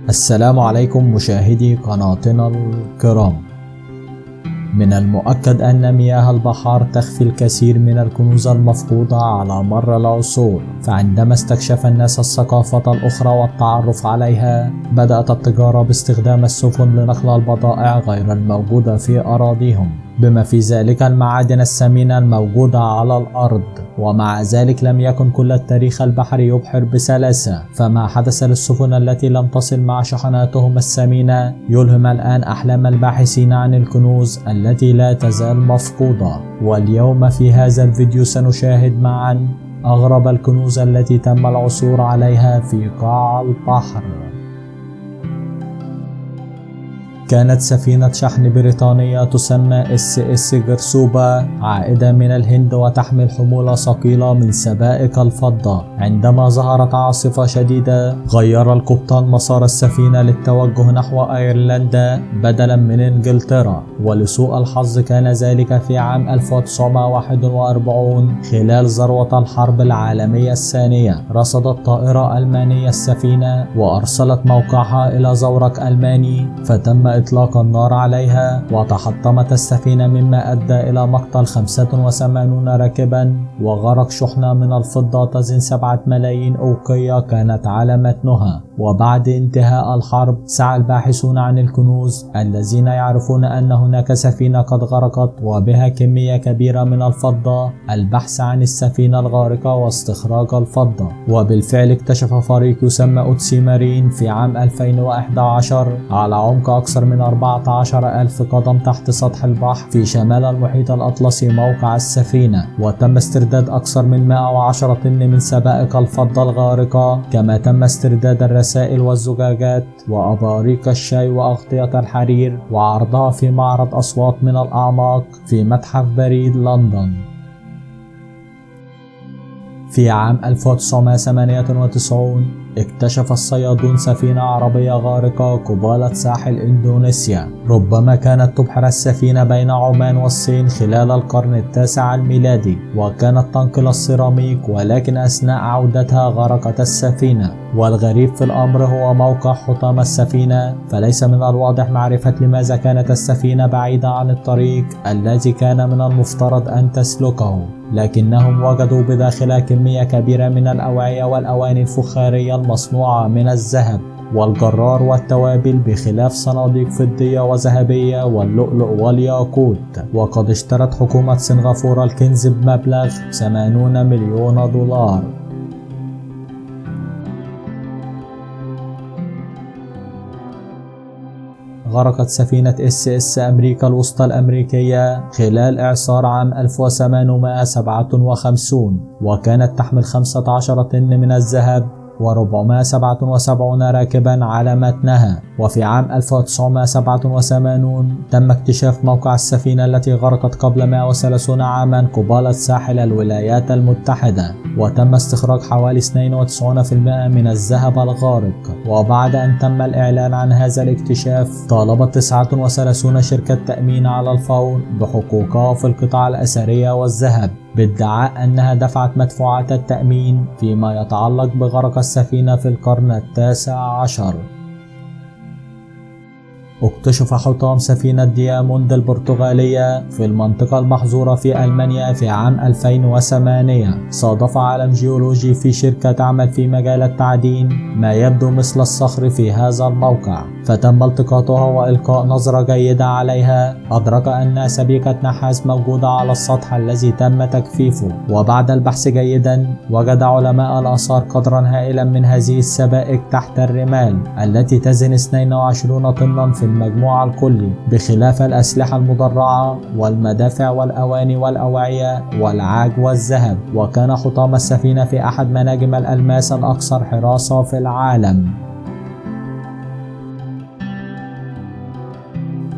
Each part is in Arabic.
السلام عليكم مشاهدي قناتنا الكرام. من المؤكد أن مياه البحار تخفي الكثير من الكنوز المفقودة على مر العصور، فعندما استكشف الناس الثقافة الأخرى والتعرف عليها، بدأت التجارة باستخدام السفن لنقل البضائع غير الموجودة في أراضيهم، بما في ذلك المعادن الثمينة الموجودة على الأرض. ومع ذلك لم يكن كل التاريخ البحري يبحر بسلاسة، فما حدث للسفن التي لم تصل مع شحناتهم الثمينة يلهم الآن أحلام الباحثين عن الكنوز التي لا تزال مفقودة. واليوم في هذا الفيديو سنشاهد معا أغرب الكنوز التي تم العثور عليها في قاع البحر. كانت سفينة شحن بريطانية تسمى SS جرسوبا عائدة من الهند وتحمل حمولة ثقيلة من سبائك الفضة. عندما ظهرت عاصفة شديدة غير القبطان مسار السفينة للتوجه نحو أيرلندا بدلا من إنجلترا، ولسوء الحظ كان ذلك في عام 1941 خلال ذروة الحرب العالمية الثانية. رصدت طائرة ألمانية السفينة وأرسلت موقعها إلى زورق ألماني، فتم إطلاق النار عليها وتحطمت السفينة، مما أدى إلى مقتل 85 راكبا وغرق شحنة من الفضة تزن 7 ملايين أوقية كانت على متنها. وبعد انتهاء الحرب سعى الباحثون عن الكنوز الذين يعرفون أن هناك سفينة قد غرقت وبها كمية كبيرة من الفضة البحث عن السفينة الغارقة واستخراج الفضة. وبالفعل اكتشف فريق يسمى أودسي مارين في عام 2011 على عمق أكثر من 14,000 قدم تحت سطح البحر في شمال المحيط الأطلسي موقع السفينة، وتم استرداد أكثر من 110 طن من سبائك الفضة الغارقة، كما تم استرداد الرسائل والزجاجات وأباريق الشاي وأغطية الحرير وعرضها في معرض أصوات من الأعماق في متحف بريد لندن. في عام 1998 اكتشف الصيادون سفينة عربية غارقة قبالة ساحل إندونيسيا. ربما كانت تبحر السفينة بين عمان والصين خلال القرن التاسع الميلادي، وكانت تنقل السيراميك، ولكن أثناء عودتها غرقت السفينة. والغريب في الأمر هو موقع حطام السفينة، فليس من الواضح معرفة لماذا كانت السفينة بعيدة عن الطريق الذي كان من المفترض أن تسلكه، لكنهم وجدوا بداخلها كمية كبيرة من الأوعية والأواني الفخارية المصنوعة من الذهب والجرار والتوابل، بخلاف صناديق فضية وذهبية واللؤلؤ والياقوت. وقد اشترت حكومة سنغافورة الكنز بمبلغ 80 مليون دولار. غرقت سفينة SS أمريكا الوسطى الأمريكية خلال إعصار عام 1857، وكانت تحمل 15 طن من الذهب و477 راكبا على متنها. وفي عام 1987 تم اكتشاف موقع السفينة التي غرقت قبل 130 عاما قبالة ساحل الولايات المتحدة، وتم استخراج حوالي 92% من الذهب الغارق. وبعد أن تم الإعلان عن هذا الاكتشاف طالبت 39 شركة تأمين على الفور بحقوقها في القطع الأثرية والذهب، بادعاء أنها دفعت مدفوعات التأمين فيما يتعلق بغرق السفينة في القرن التاسع عشر. اكتشف حطام سفينة دياموند البرتغالية في المنطقة المحظورة في ألمانيا في عام 2008. صادف عالم جيولوجي في شركة تعمل في مجال التعدين ما يبدو مثل الصخر في هذا الموقع، فتم التقاطها وإلقاء نظرة جيدة عليها. أدرك أنها سبيكة نحاس موجودة على السطح الذي تم تجفيفه، وبعد البحث جيدا وجد علماء الآثار قدرا هائلا من هذه السبائك تحت الرمال التي تزن 22 طنا في المجموع الكلي، بخلاف الأسلحة المدرعة والمدافع والأواني والأوعية والعاج والذهب. وكان حطام السفينة في أحد مناجم الألماس الأكثر حراسة في العالم.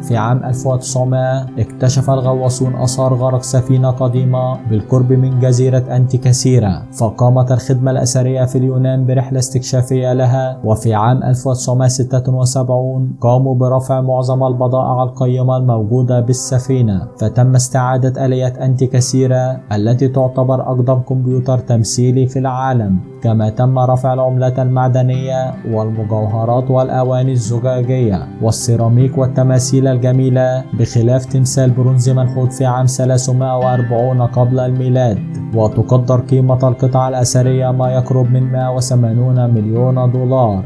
في عام 1900 اكتشف الغواصون آثار غرق سفينة قديمة بالقرب من جزيرة أنتيكاسيرا، فقامت الخدمة الأثرية في اليونان برحلة استكشافية لها. وفي عام 1976 قاموا برفع معظم البضائع القيمة الموجودة بالسفينة، فتم استعادة آلية أنتيكاسيرا التي تعتبر أقدم كمبيوتر تمثيلي في العالم. كما تم رفع العملات المعدنية والمجوهرات والأواني الزجاجية والسيراميك والتماثيل الجميلة، بخلاف تمثال برونزي منحوت في عام 340 قبل الميلاد. وتقدر قيمة القطع الأثرية ما يقرب من 180 مليون دولار.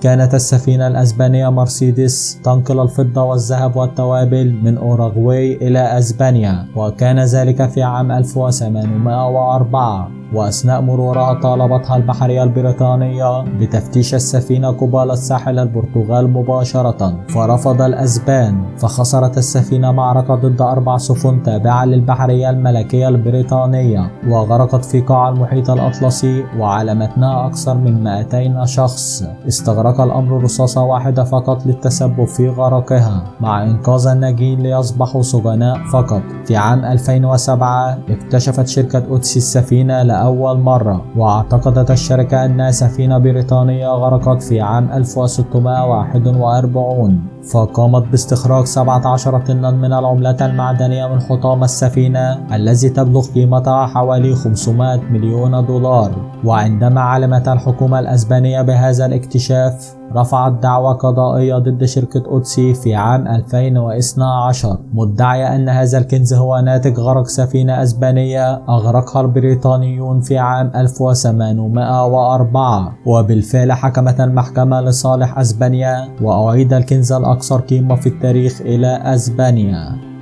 كانت السفينة الأسبانية مرسيدس تنقل الفضة والذهب والتوابل من أوروغواي إلى أسبانيا، وكان ذلك في عام 1804. وأثناء مرورها طالبتها البحرية البريطانية بتفتيش السفينة قبالة ساحل البرتغال مباشرة، فرفض الأسبان، فخسرت السفينة معركة ضد 4 سفن تابعة للبحرية الملكية البريطانية، وغرقت في قاع المحيط الأطلسي، وعلى متنها أكثر من 200 شخص. استغرق الأمر رصاصة واحدة فقط للتسبب في غرقها، مع إنقاذ الناجين ليصبحوا سجناء فقط. في عام 2007 اكتشفت شركة أودسي السفينة لأول مرة، واعتقدت الشركة أنها سفينة بريطانية غرقت في عام 1641، فقامت باستخراج 17 طنا من العملات المعدنية من حطام السفينة الذي تبلغ قيمتها حوالي 500 مليون دولار. وعندما علمت الحكومة الأسبانية بهذا الاكتشاف رفعت دعوى قضائية ضد شركة أودسي في عام 2012، مدعية أن هذا الكنز هو ناتج غرق سفينة أسبانية أغرقها البريطانيون في عام 1804. وبالفعل حكمت المحكمة لصالح أسبانيا، وأعيد الكنز الأكثر قيمة في التاريخ إلى أسبانيا.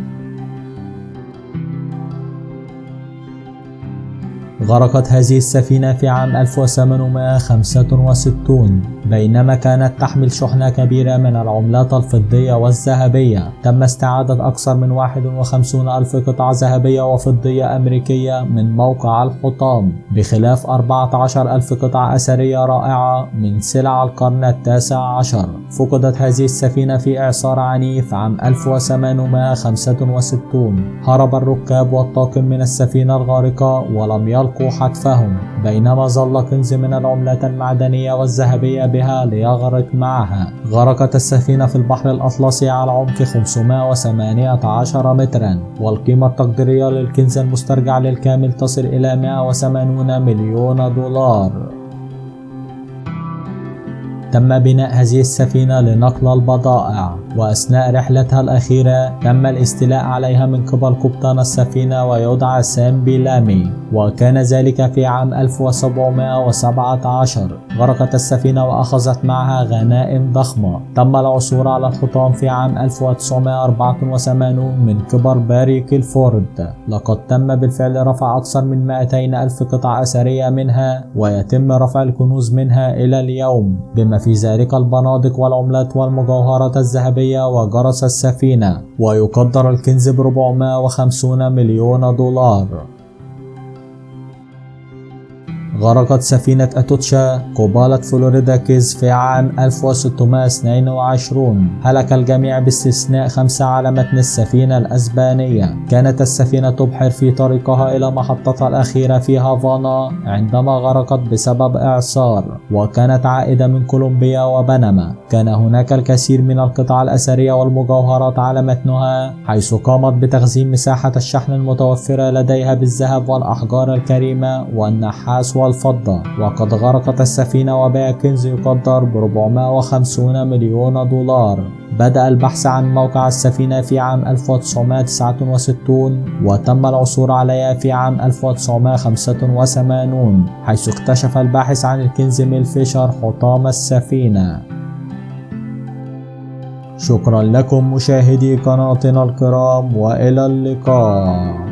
غرقت هذه السفينة في عام 1865 بينما كانت تحمل شحنة كبيرة من العملات الفضية والذهبية. تم استعادة أكثر من 51,000 قطعة ذهبية وفضية أمريكية من موقع الحطام، بخلاف 14,000 قطعة أثرية رائعة من سلع القرن ال19. فقدت هذه السفينة في إعصار عنيف عام 1865. هرب الركاب والطاقم من السفينة الغارقة ولم يلقوا حتفهم، بينما ظل كنز من العملات المعدنية والذهبية بها ليغرق معها. غرقت السفينة في البحر الأطلسي على عمق 518 مترا، والقيمة التقديرية للكنز المسترجع للكامل تصل إلى 180 مليون دولار. تم بناء هذه السفينة لنقل البضائع، وأثناء رحلتها الأخيرة تم الاستيلاء عليها من قبل قبطان السفينة ويدعى سام بيلامي، وكان ذلك في عام 1717. غرقت السفينة وأخذت معها غنائم ضخمة. تم العثور على الحطام في عام 1984 من قبل باري كيلفورد. لقد تم بالفعل رفع أكثر من 200,000 قطعة أثرية منها، ويتم رفع الكنوز منها إلى اليوم، بما في ذلك البنادق والعملات والمجوهرات الذهبية وجرس السفينة. ويقدر الكنز ب 450 مليون دولار. غرقت سفينة أتوتشا قبالة فلوريدا كيز في عام 1622. هلك الجميع باستثناء 5 على متن السفينة الأسبانية. كانت السفينة تبحر في طريقها إلى محطتها الأخيرة في هافانا عندما غرقت بسبب إعصار، وكانت عائدة من كولومبيا وبنما. كان هناك الكثير من القطع الأثرية والمجوهرات على متنها، حيث قامت بتخزين مساحة الشحن المتوفرة لديها بالذهب والأحجار الكريمة والنحاس والفضة. وقد غرقت السفينة وبيع كنز يقدر ب 450 مليون دولار. بدأ البحث عن موقع السفينة في عام 1969، وتم العثور عليها في عام 1985، حيث اكتشف الباحث عن الكنز ميل فيشر حطام السفينة. شكرا لكم مشاهدي قناتنا الكرام، وإلى اللقاء.